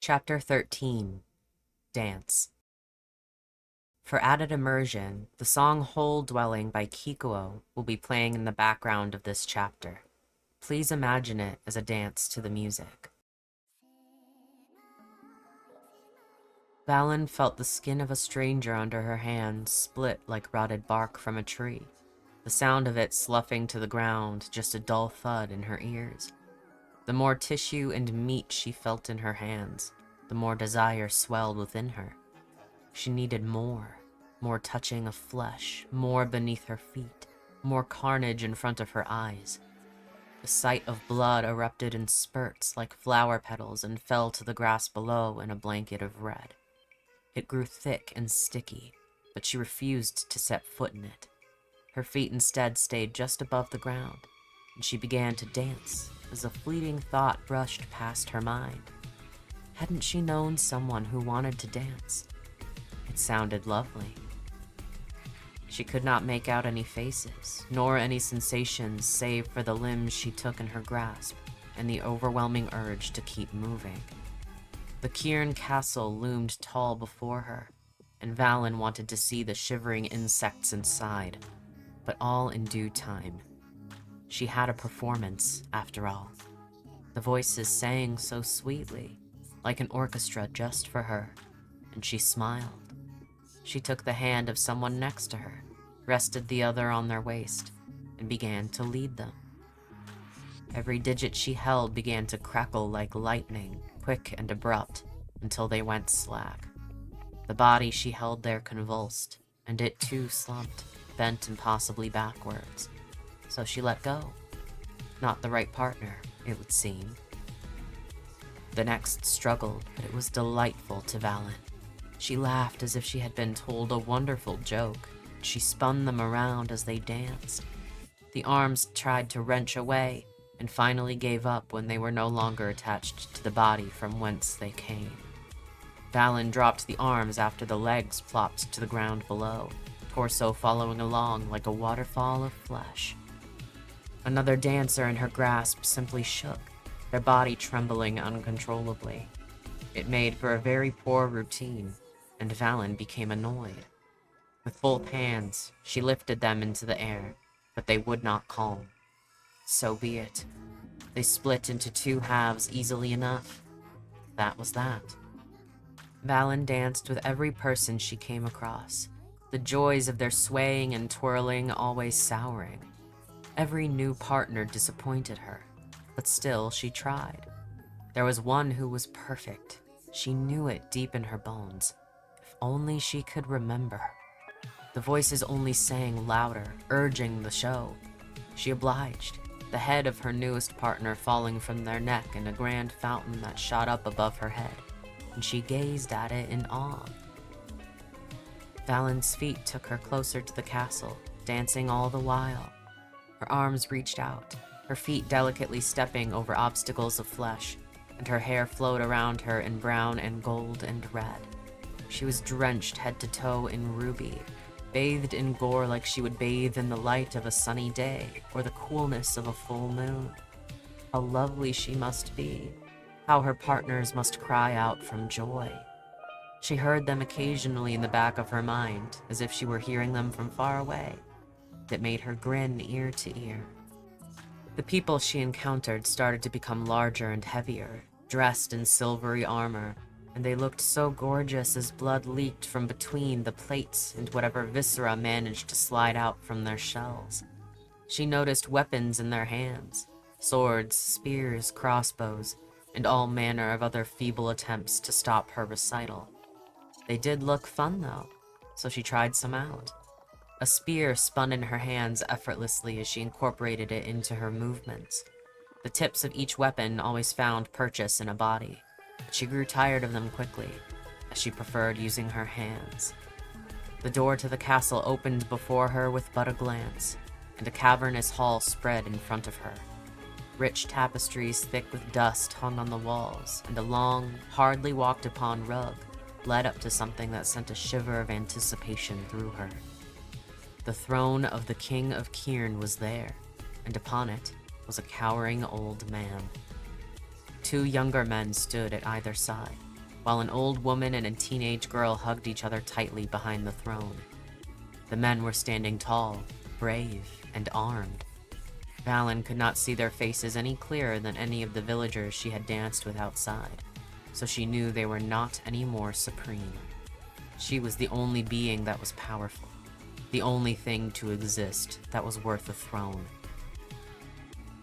Chapter 13. Dance. For added immersion, the song Hole Dwelling by Kikuo will be playing in the background of this chapter. Please imagine it as a dance to the music. Valyn felt the skin of a stranger under her hands split like rotted bark from a tree, the sound of it sloughing to the ground just a dull thud in her ears. The more tissue and meat she felt in her hands, the more desire swelled within her. She needed more touching of flesh, more beneath her feet, more carnage in front of her eyes. The sight of blood erupted in spurts like flower petals and fell to the grass below in a blanket of red. It grew thick and sticky, but she refused to set foot in it. Her feet instead stayed just above the ground, and she began to dance as a fleeting thought brushed past her mind. Hadn't she known someone who wanted to dance? It sounded lovely. She could not make out any faces, nor any sensations save for the limbs she took in her grasp and the overwhelming urge to keep moving. The Cairn castle loomed tall before her, and Valyn wanted to see the shivering insects inside, but all in due time. She had a performance, after all. The voices sang so sweetly, like an orchestra just for her, and she smiled. She took the hand of someone next to her, rested the other on their waist, and began to lead them. Every digit she held began to crackle like lightning, quick and abrupt, until they went slack. The body she held there convulsed, and it too slumped, bent impossibly backwards. So she let go. Not the right partner, it would seem. The next struggled, but it was delightful to Valyn. She laughed as if she had been told a wonderful joke. She spun them around as they danced. The arms tried to wrench away, and finally gave up when they were no longer attached to the body from whence they came. Valyn dropped the arms after the legs plopped to the ground below, torso following along like a waterfall of flesh. Another dancer in her grasp simply shook, their body trembling uncontrollably. It made for a very poor routine, and Valyn became annoyed. With both hands, she lifted them into the air, but they would not calm. So be it. They split into two halves easily enough. That was that. Valyn danced with every person she came across, the joys of their swaying and twirling always souring. Every new partner disappointed her, but still she tried. There was one who was perfect. She knew it deep in her bones. If only she could remember. The voices only sang louder, urging the show. She obliged, the head of her newest partner falling from their neck in a grand fountain that shot up above her head, and she gazed at it in awe. Valyn's feet took her closer to the castle, dancing all the while. Her arms reached out, her feet delicately stepping over obstacles of flesh, and her hair flowed around her in brown and gold and red. She was drenched head to toe in ruby, bathed in gore like she would bathe in the light of a sunny day or the coolness of a full moon. How lovely she must be, how her partners must cry out from joy. She heard them occasionally in the back of her mind, as if she were hearing them from far away. It made her grin ear to ear. The people she encountered started to become larger and heavier, dressed in silvery armor, and they looked so gorgeous as blood leaked from between the plates and whatever viscera managed to slide out from their shells. She noticed weapons in their hands, swords, spears, crossbows, and all manner of other feeble attempts to stop her recital. They did look fun though, so she tried some out. A spear spun in her hands effortlessly as she incorporated it into her movements. The tips of each weapon always found purchase in a body, but she grew tired of them quickly, as she preferred using her hands. The door to the castle opened before her with but a glance, and a cavernous hall spread in front of her. Rich tapestries thick with dust hung on the walls, and a long, hardly walked upon rug led up to something that sent a shiver of anticipation through her. The throne of the King of Cairn was there, and upon it was a cowering old man. Two younger men stood at either side, while an old woman and a teenage girl hugged each other tightly behind the throne. The men were standing tall, brave, and armed. Valyn could not see their faces any clearer than any of the villagers she had danced with outside, so she knew they were not any more supreme. She was the only being that was powerful, the only thing to exist that was worth a throne.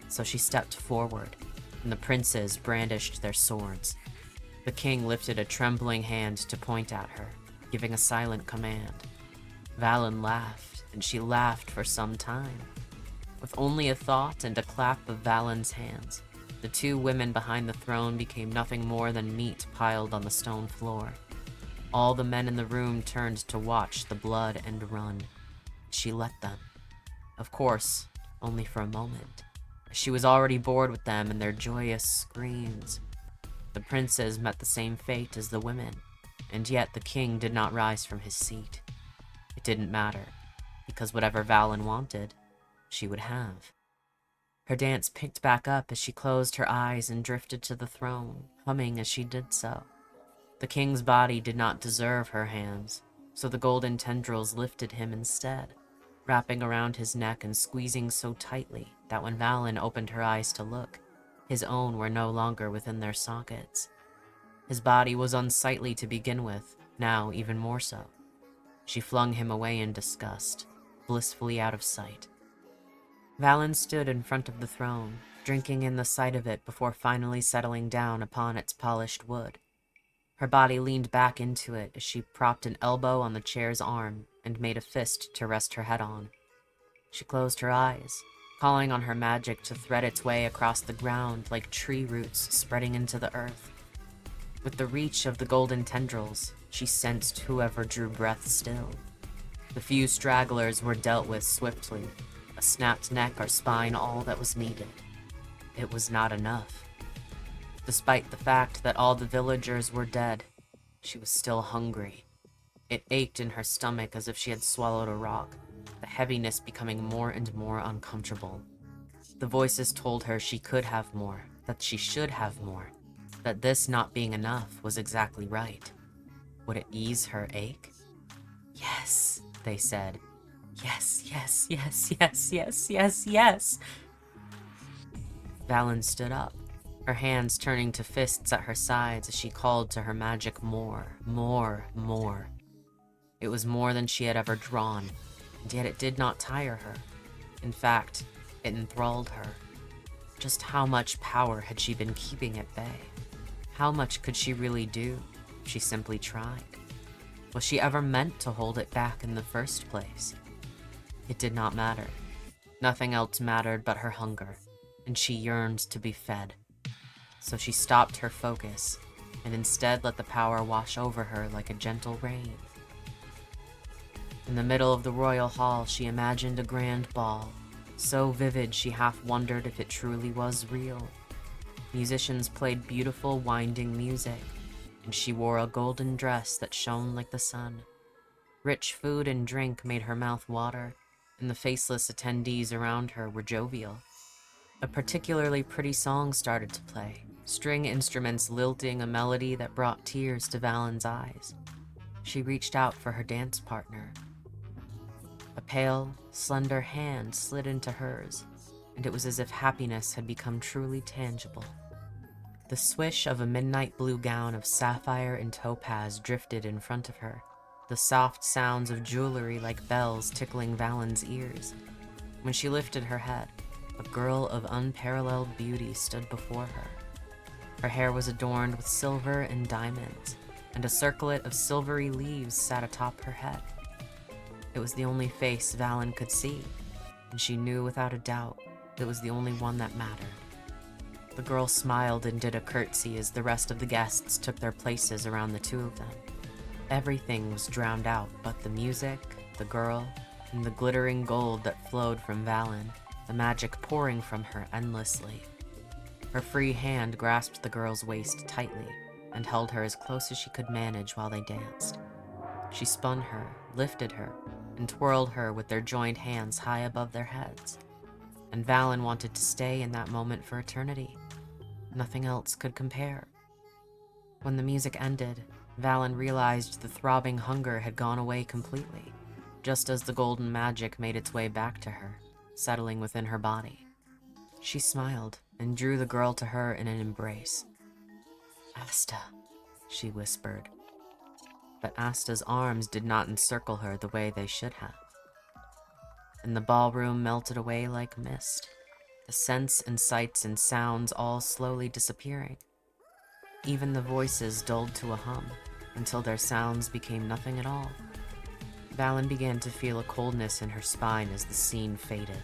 So she stepped forward, and the princes brandished their swords. The king lifted a trembling hand to point at her, giving a silent command. Valyn laughed, and she laughed for some time. With only a thought and a clap of Valyn's hands, the two women behind the throne became nothing more than meat piled on the stone floor. All the men in the room turned to watch the blood and run. She let them. Of course, only for a moment. She was already bored with them and their joyous screams. The princes met the same fate as the women, and yet the king did not rise from his seat. It didn't matter, because whatever Valyn wanted, she would have. Her dance picked back up as she closed her eyes and drifted to the throne, humming as she did so. The king's body did not deserve her hands, so the golden tendrils lifted him instead, wrapping around his neck and squeezing so tightly that when Valyn opened her eyes to look, his own were no longer within their sockets. His body was unsightly to begin with, now even more so. She flung him away in disgust, blissfully out of sight. Valyn stood in front of the throne, drinking in the sight of it before finally settling down upon its polished wood. Her body leaned back into it as she propped an elbow on the chair's arm and made a fist to rest her head on. She closed her eyes, calling on her magic to thread its way across the ground like tree roots spreading into the earth. With the reach of the golden tendrils, she sensed whoever drew breath still. The few stragglers were dealt with swiftly, a snapped neck or spine all that was needed. It was not enough. Despite the fact that all the villagers were dead, she was still hungry. It ached in her stomach as if she had swallowed a rock, the heaviness becoming more and more uncomfortable. The voices told her she could have more, that she should have more, that this not being enough was exactly right. Would it ease her ache? Yes, they said. Yes, yes, yes, yes, yes, yes, yes. Valyn stood up, her hands turning to fists at her sides as she called to her magic more, more, more. It was more than she had ever drawn, and yet it did not tire her. In fact, it enthralled her. Just how much power had she been keeping at bay? How much could she really do if she simply tried? Was she ever meant to hold it back in the first place? It did not matter. Nothing else mattered but her hunger, and she yearned to be fed. So she stopped her focus, and instead let the power wash over her like a gentle rain. In the middle of the royal hall, she imagined a grand ball, so vivid she half wondered if it truly was real. Musicians played beautiful, winding music, and she wore a golden dress that shone like the sun. Rich food and drink made her mouth water, and the faceless attendees around her were jovial. A particularly pretty song started to play, string instruments lilting a melody that brought tears to Valyn's eyes. She reached out for her dance partner. A pale, slender hand slid into hers, and it was as if happiness had become truly tangible. The swish of a midnight blue gown of sapphire and topaz drifted in front of her, the soft sounds of jewelry like bells tickling Valyn's ears. When she lifted her head, a girl of unparalleled beauty stood before her. Her hair was adorned with silver and diamonds, and a circlet of silvery leaves sat atop her head. It was the only face Valyn could see, and she knew without a doubt it was the only one that mattered. The girl smiled and did a curtsy as the rest of the guests took their places around the two of them. Everything was drowned out but the music, the girl, and the glittering gold that flowed from Valyn, the magic pouring from her endlessly. Her free hand grasped the girl's waist tightly and held her as close as she could manage while they danced. She spun her, lifted her, and twirled her with their joined hands high above their heads. And Valyn wanted to stay in that moment for eternity. Nothing else could compare. When the music ended, Valyn realized the throbbing hunger had gone away completely, just as the golden magic made its way back to her, settling within her body. She smiled and drew the girl to her in an embrace. "Asta," she whispered. But Asta's arms did not encircle her the way they should have. And the ballroom melted away like mist, the scents and sights and sounds all slowly disappearing. Even the voices dulled to a hum, until their sounds became nothing at all. Valyn began to feel a coldness in her spine as the scene faded.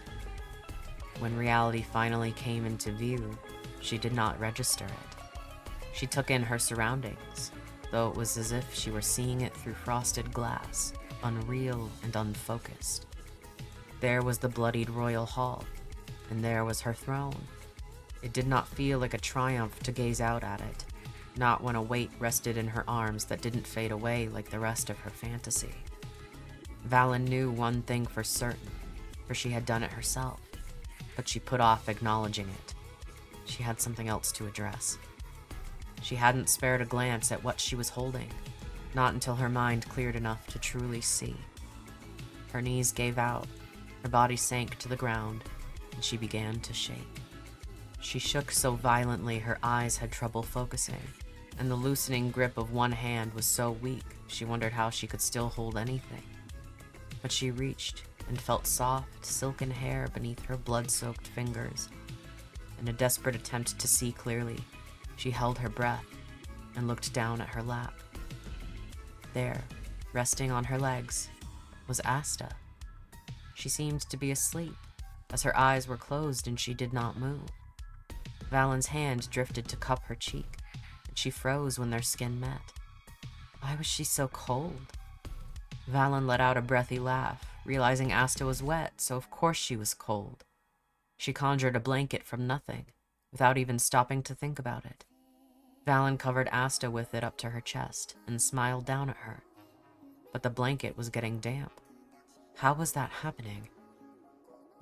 When reality finally came into view, she did not register it. She took in her surroundings, though it was as if she were seeing it through frosted glass, unreal and unfocused. There was the bloodied royal hall, and there was her throne. It did not feel like a triumph to gaze out at it, not when a weight rested in her arms that didn't fade away like the rest of her fantasy. Valyn knew one thing for certain, for she had done it herself, but she put off acknowledging it. She had something else to address. She hadn't spared a glance at what she was holding, not until her mind cleared enough to truly see. Her knees gave out, her body sank to the ground, and she began to shake. She shook so violently her eyes had trouble focusing, and the loosening grip of one hand was so weak she wondered how she could still hold anything. But she reached and felt soft, silken hair beneath her blood-soaked fingers. In a desperate attempt to see clearly, she held her breath and looked down at her lap. There, resting on her legs, was Asta. She seemed to be asleep, as her eyes were closed and she did not move. Valyn's hand drifted to cup her cheek, and she froze when their skin met. Why was she so cold? Valyn let out a breathy laugh, realizing Asta was wet, so of course she was cold. She conjured a blanket from nothing, without even stopping to think about it. Valyn covered Asta with it up to her chest and smiled down at her. But the blanket was getting damp. How was that happening?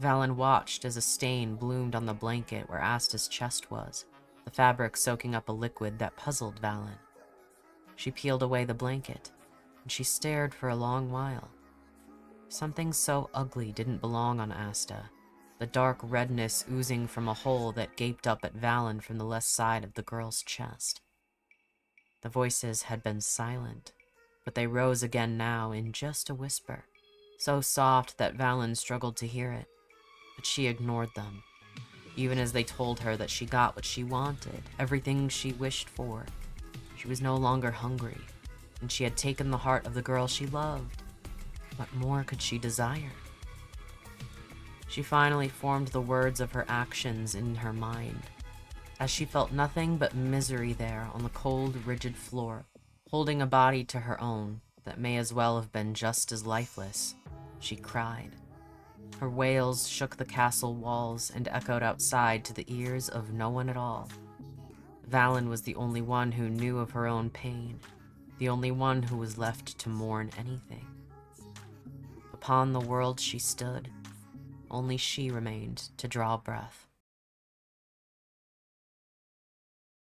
Valyn watched as a stain bloomed on the blanket where Asta's chest was, the fabric soaking up a liquid that puzzled Valyn. She peeled away the blanket, and she stared for a long while. Something so ugly didn't belong on Asta, the dark redness oozing from a hole that gaped up at Valyn from the left side of the girl's chest. The voices had been silent, but they rose again now in just a whisper, so soft that Valyn struggled to hear it. But she ignored them, even as they told her that she got what she wanted, everything she wished for. She was no longer hungry, and she had taken the heart of the girl she loved. What more could she desire? She finally formed the words of her actions in her mind, as she felt nothing but misery there on the cold, rigid floor, holding a body to her own that may as well have been just as lifeless. She cried. Her wails shook the castle walls and echoed outside to the ears of no one at all. Valyn was the only one who knew of her own pain, the only one who was left to mourn anything. Upon the world she stood. Only she remained to draw breath.